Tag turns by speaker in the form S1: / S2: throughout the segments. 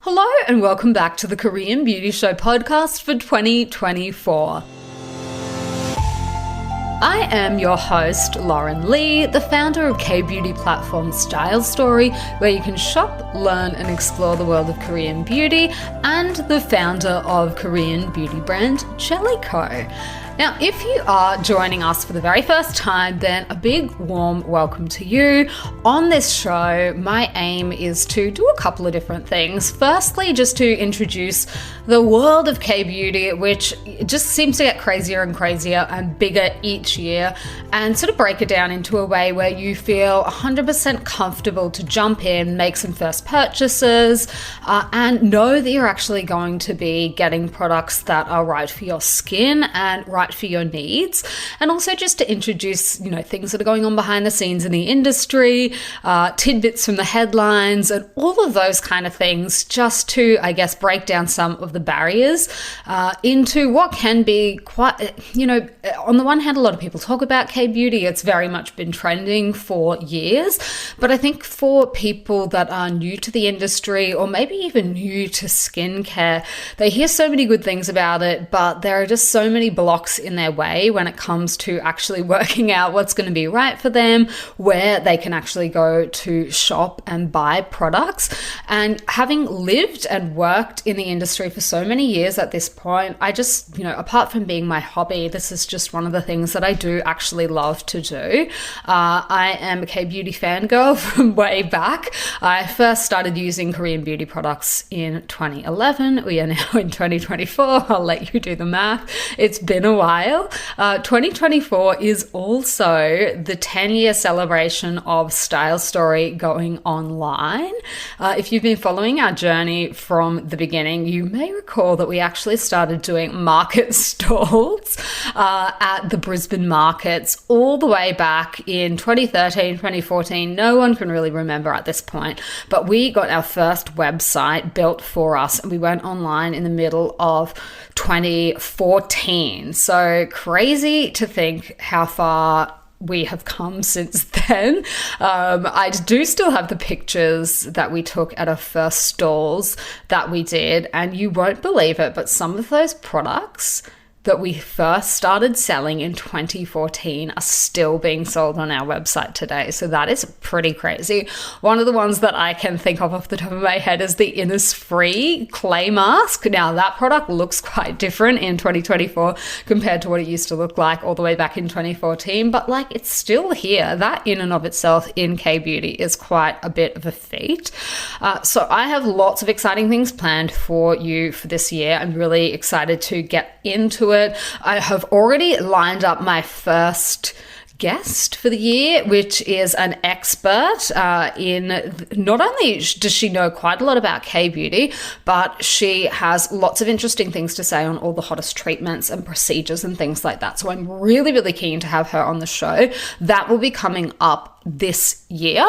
S1: Hello and welcome back to the Korean Beauty Show podcast for 2024. I am your host, Lauren Lee, the founder of K-beauty platform Style Story, where you can shop, learn and explore the world of Korean beauty, and the founder of Korean beauty brand Jelly Ko. Now, if you are joining us for the very first time, then a big warm welcome to you. On this show, my aim is to do a couple of different things. Firstly, just to introduce the world of K-beauty, which just seems to get crazier and crazier and bigger each year, and sort of break it down into a way where you feel 100% comfortable to jump in, make some first purchases, and know that you're actually going to be getting products that are right for your skin and right for your needs. And also just to introduce, things that are going on behind the scenes in the industry, tidbits from the headlines and all of those kind of things, just to, break down some of the barriers into what can be quite, on the one hand, a lot of people talk about K-beauty. It's very much been trending for years. But I think for people that are new to the industry or maybe even new to skincare, they hear so many good things about it, but there are just so many blocks in their way when it comes to actually working out what's going to be right for them, where they can actually go to shop and buy products. And having lived and worked in the industry for so many years at this point, I just, apart from being my hobby, this is just one of the things that I do actually love to do. I am a K-beauty fangirl from way back. I first started using Korean beauty products in 2011. We are now in 2024. I'll let you do the math. It's been a while. 2024 is also the 10-year celebration of Style Story going online. If you've been following our journey from the beginning, you may recall that we actually started doing market stalls at the Brisbane markets all the way back in 2013, 2014. No one can really remember at this point, but we got our first website built for us and we went online in the middle of 2014. So crazy to think how far we have come since then. I do still have the pictures that we took at our first stalls that we did, and you won't believe it, but some of those products that we first started selling in 2014 are still being sold on our website today. So that is pretty crazy. One of the ones that I can think of off the top of my head is the Innisfree clay mask. Now that product looks quite different in 2024 compared to what it used to look like all the way back in 2014, but it's still here. That in and of itself in K-beauty is quite a bit of a feat. So I have lots of exciting things planned for you for this year. I'm really excited to get into it. I have already lined up my first guest for the year, which is an expert in not only does she know quite a lot about K-beauty, but she has lots of interesting things to say on all the hottest treatments and procedures and things like that. So I'm really, really keen to have her on the show. That will be coming up this year,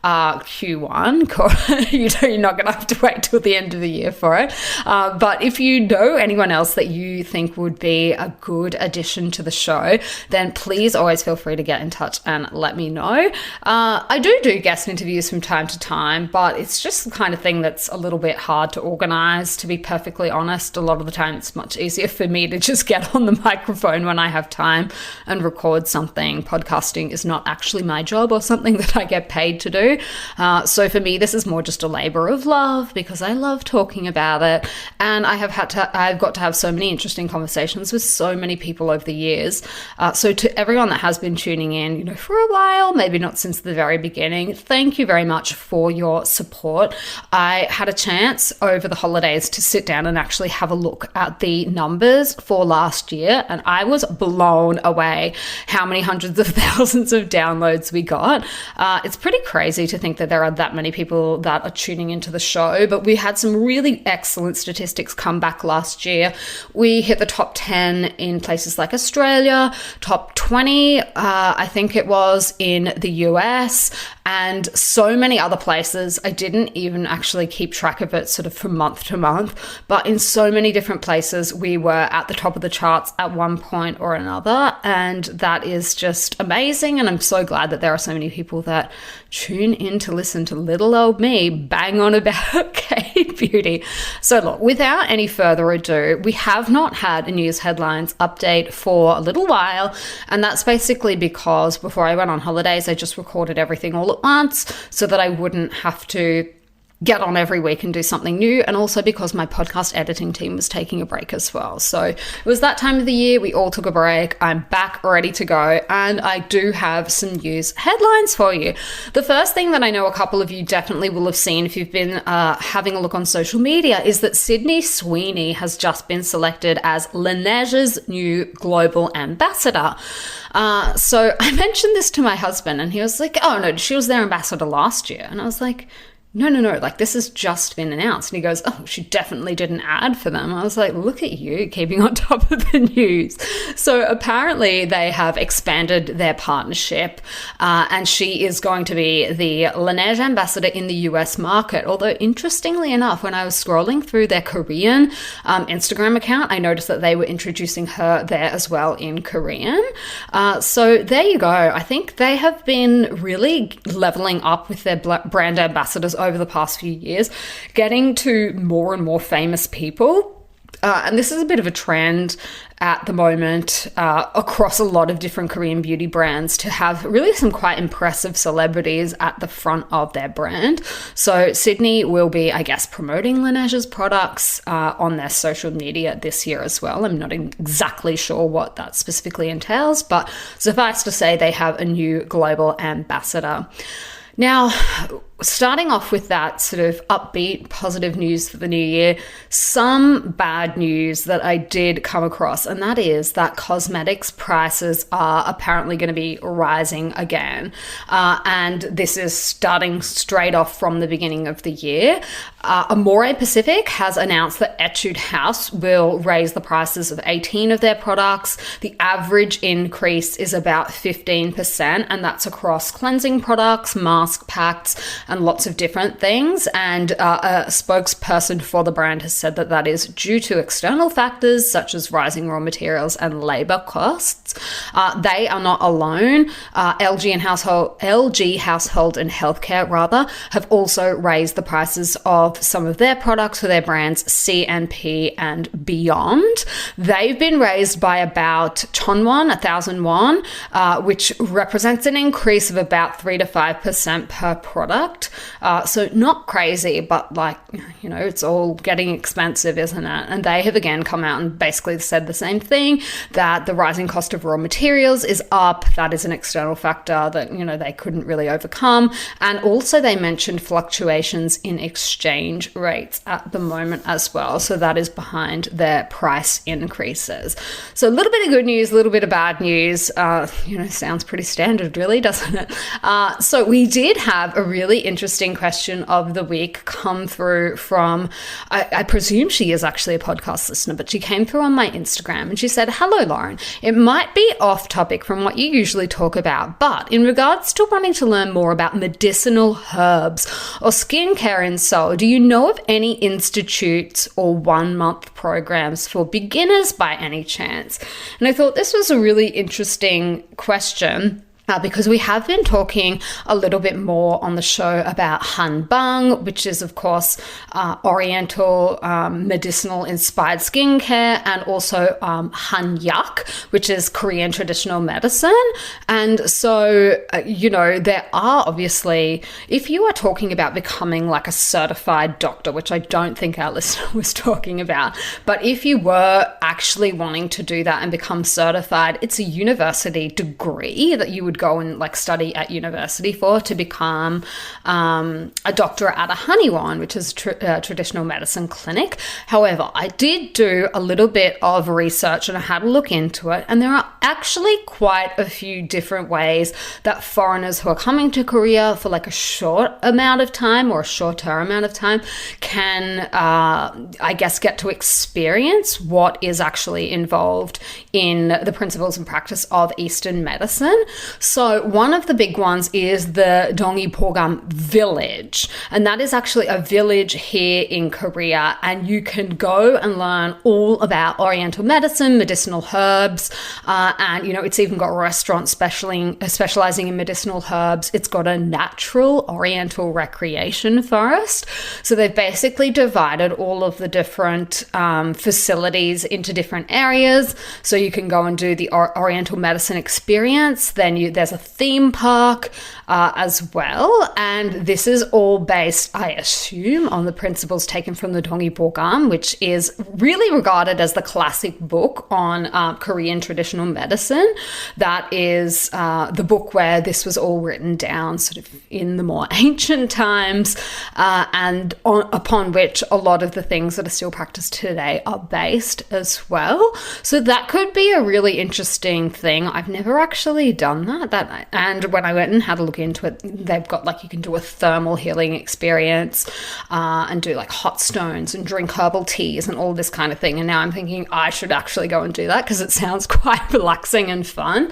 S1: Q1. You're not going to have to wait till the end of the year for it. But if you know anyone else that you think would be a good addition to the show, then please always feel free to get in touch and let me know. I do guest interviews from time to time, but it's just the kind of thing that's a little bit hard to organize, to be perfectly honest. A lot of the time it's much easier for me to just get on the microphone when I have time and record something. Podcasting is not actually my job or something that I get paid to do. So for me, this is more just a labor of love because I love talking about it. And I've got to have so many interesting conversations with so many people over the years. So to everyone that has been tuning in, for a while, maybe not since the very beginning, thank you very much for your support. I had a chance over the holidays to sit down and actually have a look at the numbers for last year, and I was blown away how many hundreds of thousands of downloads we got. It's pretty crazy to think that there are that many people that are tuning into the show, but we had some really excellent statistics come back last year. We hit the top 10 in places like Australia, top 20, I think it was in the US, and so many other places. I didn't even actually keep track of it sort of from month to month, but in so many different places, we were at the top of the charts at one point or another, and that is just amazing. And I'm so glad that there are so many people that tune in to listen to little old me bang on about K-beauty. So look, without any further ado, we have not had a news headlines update for a little while, and that's basically because before I went on holidays, I just recorded everything all at once so that I wouldn't have to get on every week and do something new, and also because my podcast editing team was taking a break as well. So it was that time of the year, we all took a break. I'm back ready to go, and I do have some news headlines for you. The first thing that I know a couple of you definitely will have seen if you've been having a look on social media is that Sydney Sweeney has just been selected as Laneige's new global ambassador. So I mentioned this to my husband, and he was like, oh no, she was their ambassador last year. And I was like, no, like this has just been announced. And he goes, oh, she definitely did an ad for them. I was like, look at you keeping on top of the news. So apparently they have expanded their partnership, and she is going to be the Laneige ambassador in the US market. Although interestingly enough, when I was scrolling through their Korean Instagram account, I noticed that they were introducing her there as well in Korean. So there you go. I think they have been really leveling up with their brand ambassadors over the past few years, getting to more and more famous people. And this is a bit of a trend at the moment across a lot of different Korean beauty brands to have really some quite impressive celebrities at the front of their brand. So Sydney will be, I guess, promoting Laneige's products on their social media this year as well. I'm not exactly sure what that specifically entails, but suffice to say they have a new global ambassador. Now, starting off with that sort of upbeat, positive news for the new year, some bad news that I did come across, and that is that cosmetics prices are apparently going to be rising again. And this is starting straight off from the beginning of the year. Amore Pacific has announced that Etude House will raise the prices of 18 of their products. The average increase is about 15%, and that's across cleansing products, mask packs, and lots of different things. And a spokesperson for the brand has said that that is due to external factors such as rising raw materials and labor costs. They are not alone. LG Household and Healthcare have also raised the prices of some of their products for their brands C&P and beyond. They've been raised by about 1,000 won, which represents an increase of about 3 to 5% per product. So not crazy, but like, you know, it's all getting expensive, isn't it? And they have again come out and basically said the same thing, that the rising cost of raw materials is up. That is an external factor that, you know, they couldn't really overcome. And also they mentioned fluctuations in exchange rates at the moment as well. So that is behind their price increases. So a little bit of good news, a little bit of bad news, sounds pretty standard really, doesn't it? So we did have a really interesting question of the week come through from, I presume she is actually a podcast listener, but she came through on my Instagram and she said, hello, Lauren. It might be off topic from what you usually talk about, but in regards to wanting to learn more about medicinal herbs or skincare in Seoul, do you know of any institutes or 1-month programs for beginners by any chance? And I thought this was a really interesting question. Because we have been talking a little bit more on the show about Hanbang, which is, of course, Oriental medicinal inspired skincare, and also Hanyak, which is Korean traditional medicine. And so, there are obviously, if you are talking about becoming like a certified doctor, which I don't think our listener was talking about, but if you were actually wanting to do that and become certified, it's a university degree that you would go and like study at university for to become a doctor at a Haniwon, which is a traditional medicine clinic. However, I did do a little bit of research and I had a look into it, and there are actually quite a few different ways that foreigners who are coming to Korea for like a short amount of time or a shorter amount of time can, I guess, get to experience what is actually involved in the principles and practice of Eastern medicine. So one of the big ones is the Dongi village, and that is actually a village here in Korea, and you can go and learn all about Oriental medicine, medicinal herbs, and it's even got restaurants specializing in medicinal herbs. It's got a natural Oriental recreation forest. So they've basically divided all of the different facilities into different areas. So you can go and do the Oriental medicine experience. Then there's a theme park as well. And this is all based, I assume, on the principles taken from the Dongi, which is really regarded as the classic book on Korean traditional medicine. That is the book where this was all written down sort of in the more ancient times, and upon which a lot of the things that are still practiced today are based as well. So that could be a really interesting thing. I've never actually done that. And when I went and had a look into it, they've got like, you can do a thermal healing experience and do like hot stones and drink herbal teas and all this kind of thing. And now I'm thinking I should actually go and do that because it sounds quite relaxing and fun.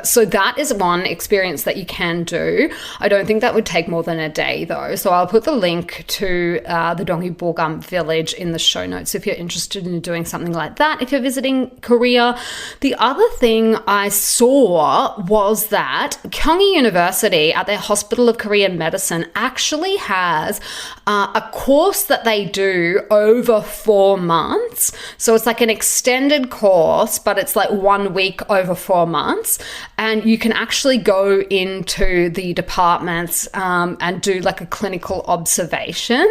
S1: So that is one experience that you can do. I don't think that would take more than a day though. So I'll put the link to the Dongi village in the show notes if you're interested in doing something like that if you're visiting Korea. The other thing I saw was that Kyunghee University at their Hospital of Korean Medicine actually has a course that they do over 4 months. So it's like an extended course, but it's like 1 week over 4 months. And you can actually go into the departments and do like a clinical observation.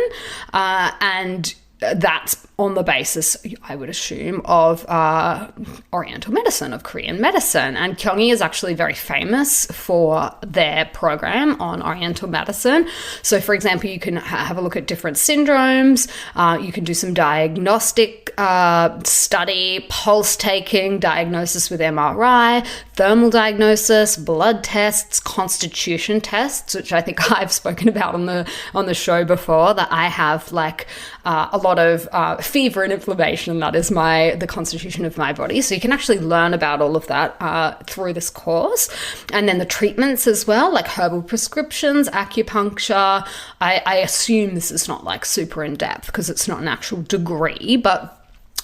S1: And that's on the basis, I would assume, of Oriental medicine, of Korean medicine. And Kyunghee is actually very famous for their program on Oriental medicine. So, for example, you can have a look at different syndromes. You can do some diagnostic study, pulse taking, diagnosis with MRI, thermal diagnosis, blood tests, constitution tests, which I think I've spoken about on the show before, that I have like a lot of fever and inflammation. That is the constitution of my body. So you can actually learn about all of that through this course. And then the treatments as well, like herbal prescriptions, acupuncture. I assume this is not like super in depth because it's not an actual degree, but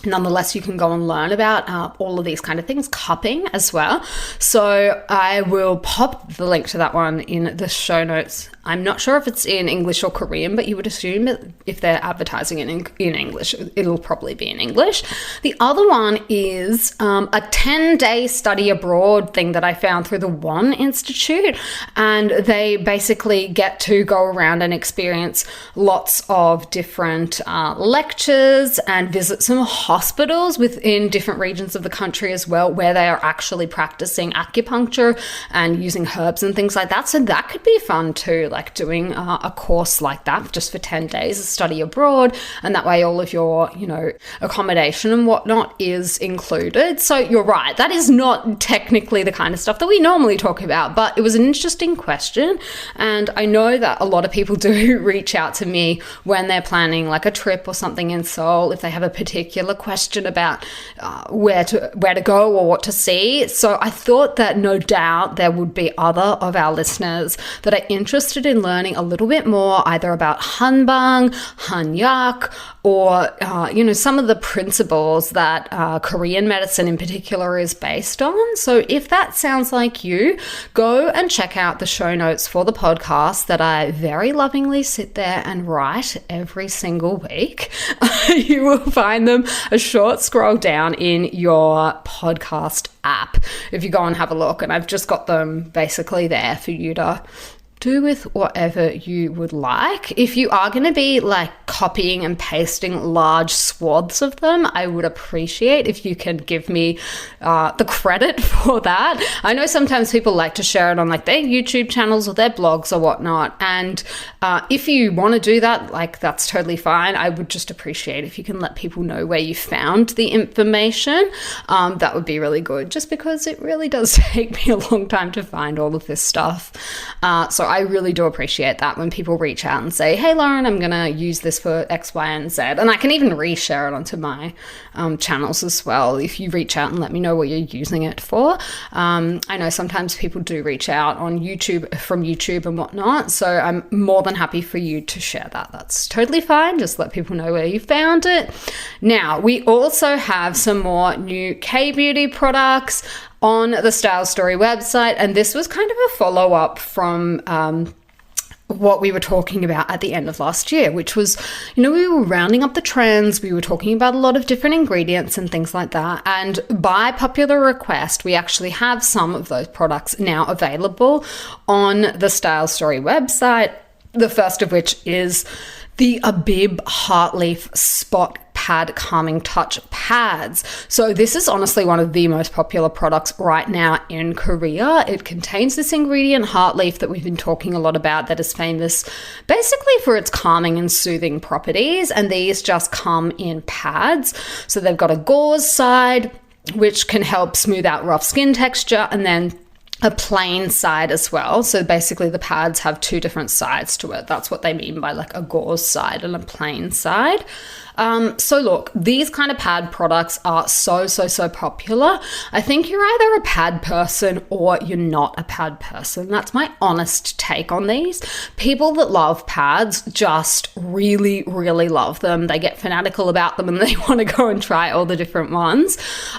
S1: nonetheless, you can go and learn about all of these kind of things, cupping as well. So I will pop the link to that one in the show notes. I'm not sure if it's in English or Korean, but you would assume that if they're advertising it in English, it'll probably be in English. The other one is a 10-day study abroad thing that I found through the One Institute. And they basically get to go around and experience lots of different lectures and visit some hospitals within different regions of the country as well, where they are actually practicing acupuncture and using herbs and things like that. So that could be fun too, like doing a course like that just for 10 days, a study abroad, and that way all of your, accommodation and whatnot is included. So you're right, that is not technically the kind of stuff that we normally talk about, but it was an interesting question. And I know that a lot of people do reach out to me when they're planning like a trip or something in Seoul, if they have a particular question about where to go or what to see. So I thought that no doubt there would be other of our listeners that are interested in learning a little bit more either about Hanbang, Hanyak, or some of the principles that Korean medicine in particular is based on. So if that sounds like you, go and check out the show notes for the podcast that I very lovingly sit there and write every single week. You will find them a short scroll down in your podcast app if you go and have a look, and I've just got them basically there for you to do with whatever you would like. If you are going to be like copying and pasting large swaths of them, I would appreciate if you can give me the credit for that. I know sometimes people like to share it on like their YouTube channels or their blogs or whatnot. And if you want to do that, like that's totally fine. I would just appreciate if you can let people know where you found the information. That would be really good, just because it really does take me a long time to find all of this stuff. So I really do appreciate that when people reach out and say, hey, Lauren, I'm going to use this for X, Y, and Z. And I can even reshare it onto my channels as well if you reach out and let me know what you're using it for. I know sometimes people do reach out on YouTube, from YouTube and whatnot. So I'm more than happy for you to share that. That's totally fine. Just let people know where you found it. Now, we also have some more new K-beauty products on the Style Story website, and this was kind of a follow-up from what we were talking about at the end of last year, which was, we were rounding up the trends, we were talking about a lot of different ingredients and things like that, and by popular request, we actually have some of those products now available on the Style Story website, the first of which is the Abib Heartleaf Spot Pad Calming Touch Pads. So this is honestly one of the most popular products right now in Korea. It contains this ingredient, Heartleaf, that we've been talking a lot about, that is famous basically for its calming and soothing properties. And these just come in pads. So they've got a gauze side, which can help smooth out rough skin texture, and then a plain side as well. So basically the pads have two different sides to it. That's what they mean by like a gauze side and a plain side. So look, these kind of pad products are so popular. I think you're either a pad person or you're not a pad person. That's my honest take on these. People that love pads just really love them. They get fanatical about them and they want to go and try all the different ones.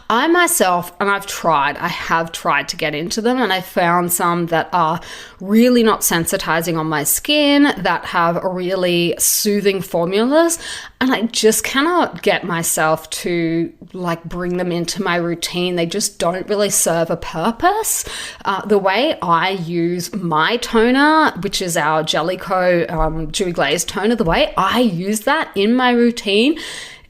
S1: I myself, and I have tried to get into them, and I found some that are really not sensitizing on my skin, that have really soothing formulas, and I just cannot get myself to like bring them into my routine. They just don't really serve a purpose. The way I use my toner, which is our Jelly Ko Dewy Glaze toner, the way I use that in my routine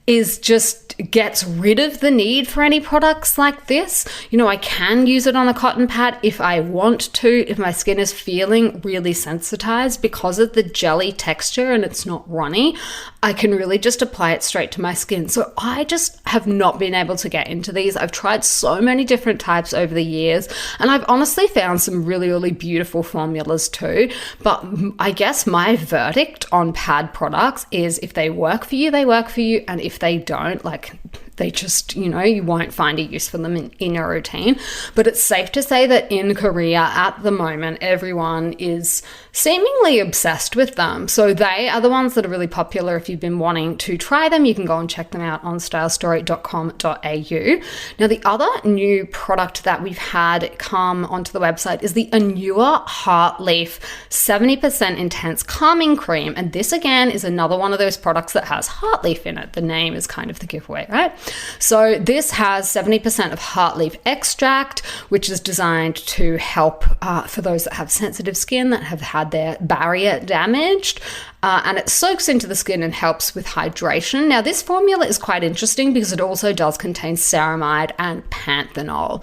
S1: is just gets rid of the need for any products like this. I can use it on a cotton pad if I want to, if my skin is feeling really sensitized. Because of the jelly texture and it's not runny, I can really just apply it straight to my skin. So I just have not been able to get into these. I've tried so many different types over the years, and I've honestly found some really beautiful formulas too. But I guess my verdict on pad products is if they work for you, they work for you. And if they don't, like, they just, you won't find a use for them in your routine. But it's safe to say that in Korea at the moment, everyone is seemingly obsessed with them. So they are the ones that are really popular. If you've been wanting to try them, you can go and check them out on stylestory.com.au. Now, the other new product that we've had come onto the website is the Anua Heartleaf 70% Intense Calming Cream. And this, again, is another one of those products that has Heartleaf in it. The name is kind of the giveaway, right? So this has 70% of Heartleaf extract, which is designed to help for those that have sensitive skin, that have had their barrier damaged. And it soaks into the skin and helps with hydration. Now, this formula is quite interesting because it also does contain ceramide and panthenol.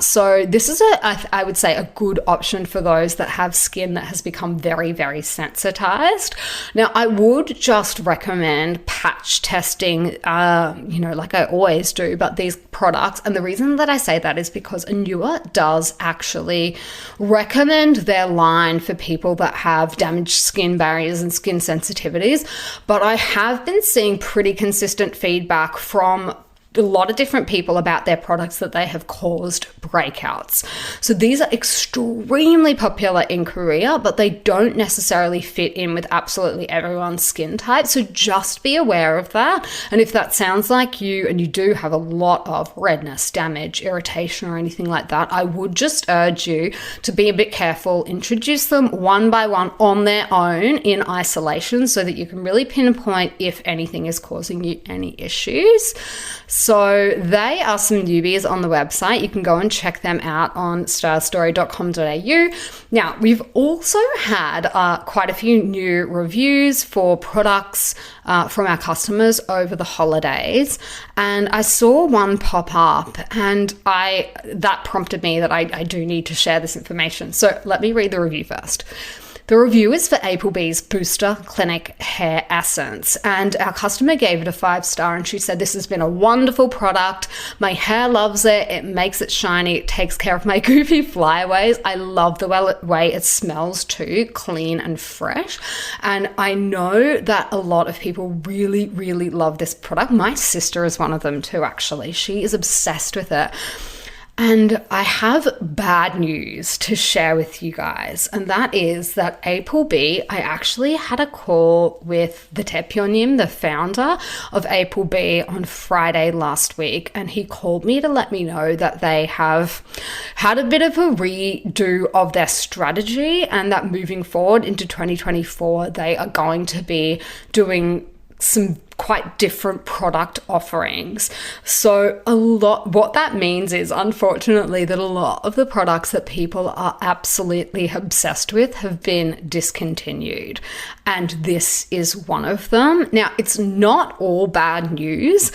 S1: So this is, I would say, a good option for those that have skin that has become very sensitized. Now, I would just recommend patch testing, like I always do, but these products. And the reason that I say that is because Anua does actually recommend their line for people that have damaged skin barriers and skin sensitivities, but I have been seeing pretty consistent feedback from a lot of different people about their products that they have caused breakouts. So these are extremely popular in Korea, but they don't necessarily fit in with absolutely everyone's skin type. So just be aware of that. And if that sounds like you and you do have a lot of redness, damage, irritation, or anything like that, I would just urge you to be a bit careful. Introduce them one by one on their own in isolation so that you can really pinpoint if anything is causing you any issues. So they are some newbies on the website. You can go and check them out on stylestory.com.au. Now, we've also had quite a few new reviews for products from our customers over the holidays, and I saw one pop up, and that prompted me that I do need to share this information. So let me read the review first. The review is for APLB's Booster Clinic Hair Essence, and our customer gave it a 5-star, and she said, "This has been a wonderful product. My hair loves it. It makes it shiny. It takes care of my goofy flyaways. I love the way it smells too, clean and fresh." And I know that a lot of people really, really love this product. My sister is one of them too, actually. She is obsessed with it. And I have bad news to share with you guys, and that is that APLB, I actually had a call with the 대표님, the founder of APLB, on Friday last week, and he called me to let me know that they have had a bit of a redo of their strategy, and that moving forward into 2024, they are going to be doing some quite different product offerings. So what that means is, unfortunately, that a lot of the products that people are absolutely obsessed with have been discontinued. And this is one of them. Now, it's not all bad news.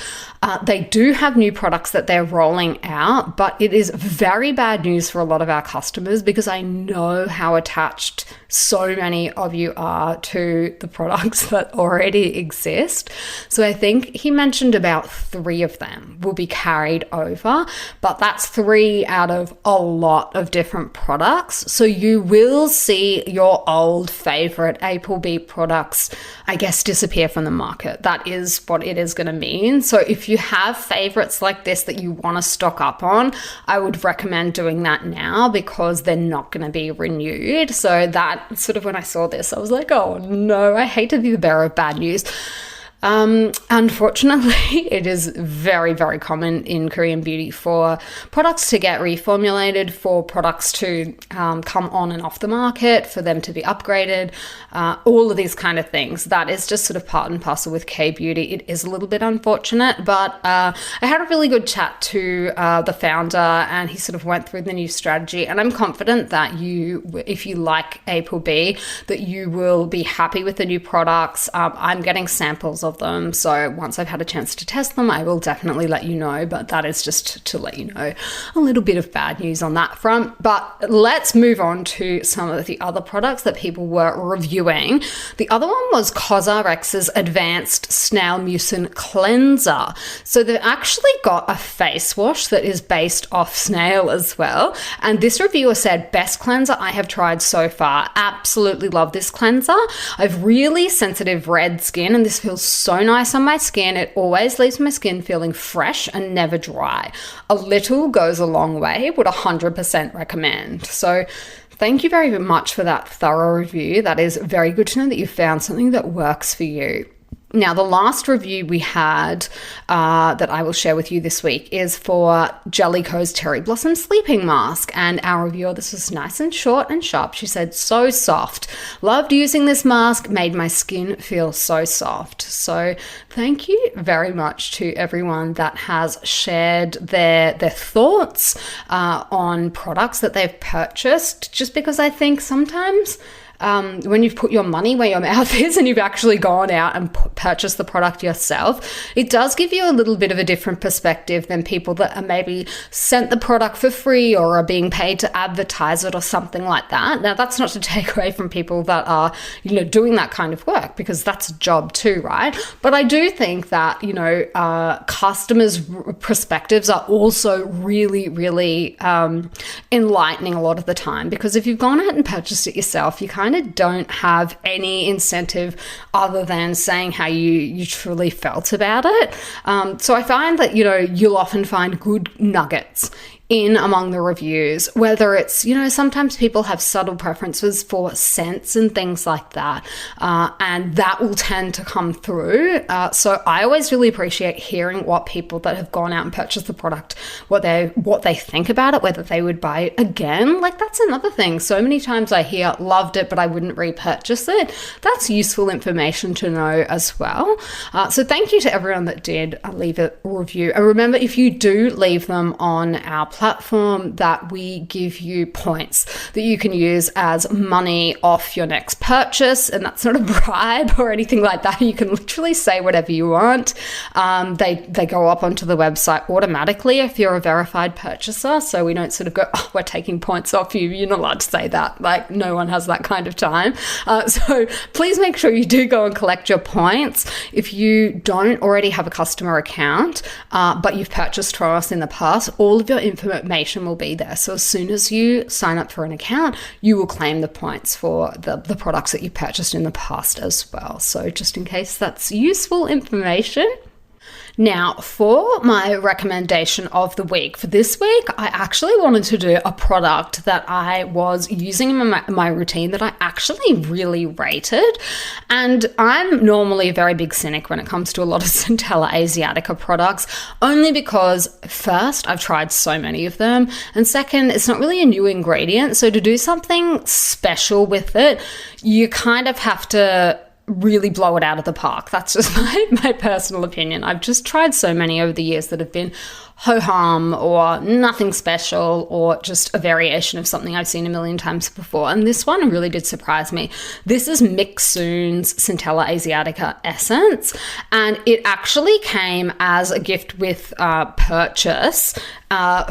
S1: They do have new products that they're rolling out, but it is very bad news for a lot of our customers, because I know how attached so many of you are to the products that already exist. So I think he mentioned about 3 of them will be carried over, but that's 3 out of a lot of different products. So you will see your old favorite APLB products, I guess, disappear from the market. That is what it is going to mean. So if you have favorites like this that you want to stock up on, I would recommend doing that now, because they're not going to be renewed. So that sort of, when I saw this, I was like, oh no, I hate to be the bearer of bad news. Unfortunately, it is very, very common in Korean beauty for products to get reformulated, for products to come on and off the market, for them to be upgraded, all of these kind of things. That is just sort of part and parcel with K-beauty. It is a little bit unfortunate, but I had a really good chat to the founder, and he sort of went through the new strategy, and I'm confident that if you like APLB, that you will be happy with the new products. I'm getting samples of them, so once I've had a chance to test them, I will definitely let you know, but that is just to let you know a little bit of bad news on that front. But let's move on to some of the other products that people were reviewing. The other one was COSRX's Advanced Snail Mucin Cleanser. So they've actually got a face wash that is based off snail as well, and this reviewer said, "Best cleanser I have tried so far. Absolutely love this cleanser. I've really sensitive red skin, and this feels so nice on my skin. It always leaves my skin feeling fresh and never dry. A little goes a long way. Would 100% recommend." So thank you very much for that thorough review. That is very good to know that you found something that works for you. Now, the last review we had that I will share with you this week is for Jelly Ko's Cherry Blossom Sleeping Mask. And our reviewer, this was nice and short and sharp. She said, "So soft. Loved using this mask. Made my skin feel so soft." So thank you very much to everyone that has shared their thoughts on products that they've purchased, just because I think sometimes when you've put your money where your mouth is and you've actually gone out and purchased the product yourself, it does give you a little bit of a different perspective than people that are maybe sent the product for free or are being paid to advertise it or something like that. Now, that's not to take away from people that are, doing that kind of work, because that's a job too, right? But I do think that, customers' perspectives are also really, really enlightening a lot of the time, because if you've gone out and purchased it yourself, you kind of don't have any incentive other than saying how you truly felt about it. So I find that, you'll often find good nuggets in among the reviews, whether it's, sometimes people have subtle preferences for scents and things like that, and that will tend to come through. So I always really appreciate hearing what people that have gone out and purchased the product, what they think about it, whether they would buy it again. Like, that's another thing. So many times I hear, loved it, but I wouldn't repurchase it. That's useful information to know as well. So thank you to everyone that did leave a review. And remember, if you do leave them on our platform, that we give you points that you can use as money off your next purchase. And that's not a bribe or anything like that. You can literally say whatever you want. They go up onto the website automatically if you're a verified purchaser. So we don't sort of go, oh, we're taking points off you. You're not allowed to say that. Like, no one has that kind of time. So please make sure you do go and collect your points. If you don't already have a customer account, but you've purchased from us in the past, all of your information will be there. So as soon as you sign up for an account, you will claim the points for the products that you purchased in the past as well. So just in case that's useful information. Now, for my recommendation of the week, for this week, I actually wanted to do a product that I was using in my routine that I actually really rated. And I'm normally a very big cynic when it comes to a lot of Centella Asiatica products, only because first, I've tried so many of them, and second, it's not really a new ingredient. So to do something special with it, you kind of have to really blow it out of the park. That's just my personal opinion. I've just tried so many over the years that have been ho-hum or nothing special or just a variation of something I've seen a million times before. And this one really did surprise me. This is Mixsoon's Centella Asiatica Essence, and it actually came as a gift with purchase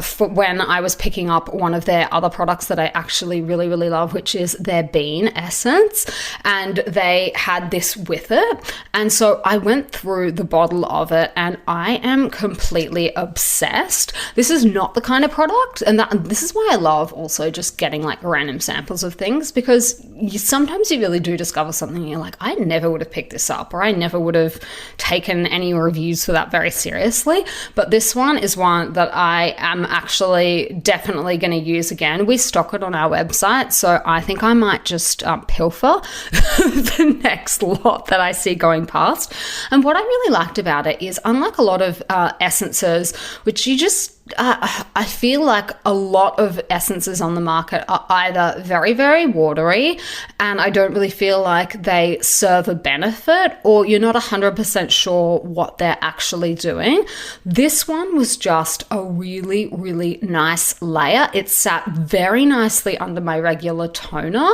S1: for when I was picking up one of their other products that I actually really, really love, which is their bean essence. And they had this with it. And so I went through the bottle of it and I am completely obsessed. This is not the kind of product, and this is why I love also just getting like random samples of things, because sometimes you really do discover something and you're like, I never would have picked this up, or I never would have taken any reviews for that very seriously. But this one is one that I am actually definitely going to use again. We stock it on our website, so I think I might just pilfer the next lot that I see going past. And what I really liked about it is, unlike a lot of essences, which you just, I feel like a lot of essences on the market are either very, very watery, and I don't really feel like they serve a benefit, or you're not 100% sure what they're actually doing. This one was just a really, really nice layer. It sat very nicely under my regular toner,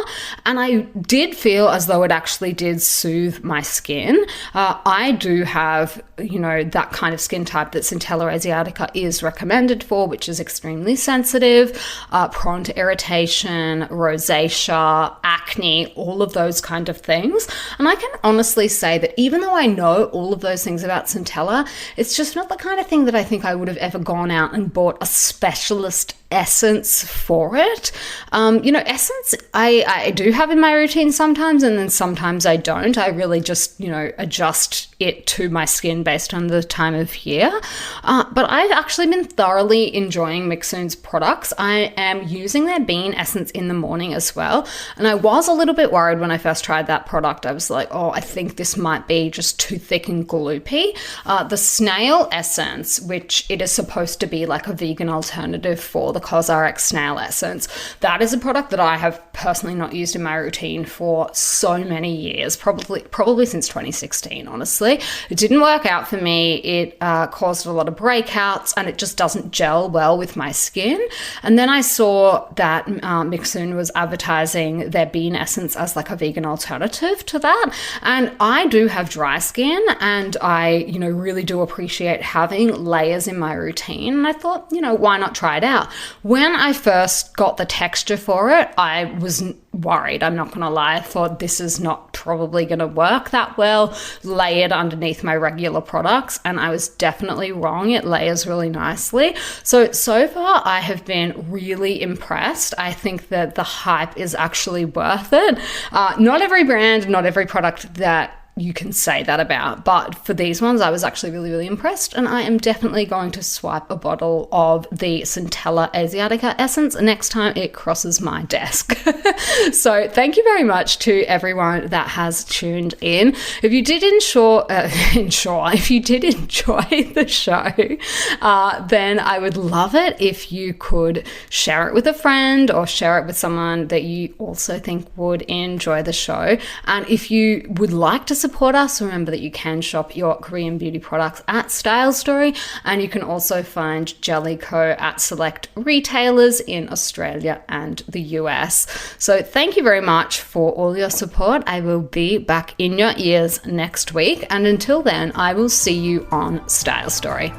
S1: and I did feel as though it actually did soothe my skin. I do have, that kind of skin type that Centella Asiatica is recommended for, which is extremely sensitive, prone to irritation, rosacea, acne, all of those kind of things. And I can honestly say that even though I know all of those things about Centella, it's just not the kind of thing that I think I would have ever gone out and bought a specialist essence for it. Essence I do have in my routine sometimes, and then sometimes I don't. I really just, adjust it to my skin based on the time of year. But I've actually been thoroughly enjoying Mixsoon's products. I am using their bean essence in the morning as well. And I was a little bit worried when I first tried that product. I was like, oh, I think this might be just too thick and gloopy. The snail essence, which it is supposed to be like a vegan alternative for the COSRX snail essence, that is a product that I have personally not used in my routine for so many years, probably since 2016, honestly. It didn't work out for me. It caused a lot of breakouts, and it just doesn't gel well with my skin. And then I saw that Mixsoon was advertising their bean essence as like a vegan alternative to that. And I do have dry skin, and I, really do appreciate having layers in my routine. And I thought, why not try it out? When I first got the texture for it, I was worried. I'm not going to lie. I thought this is not probably going to work that well layered underneath my regular products, and I was definitely wrong. It layers really nicely. So far I have been really impressed. I think that the hype is actually worth it. Not every brand, not every product that you can say that about. But for these ones, I was actually really, really impressed, and I am definitely going to swipe a bottle of the Centella Asiatica essence next time it crosses my desk. So thank you very much to everyone that has tuned in. If you did if you did enjoy the show, then I would love it if you could share it with a friend or share it with someone that you also think would enjoy the show. And if you would like to support us, remember that you can shop your Korean beauty products at Style Story, and you can also find Jelly Ko at select retailers in Australia and the US. So thank you very much for all your support. I will be back in your ears next week, and until then, I will see you on Style Story.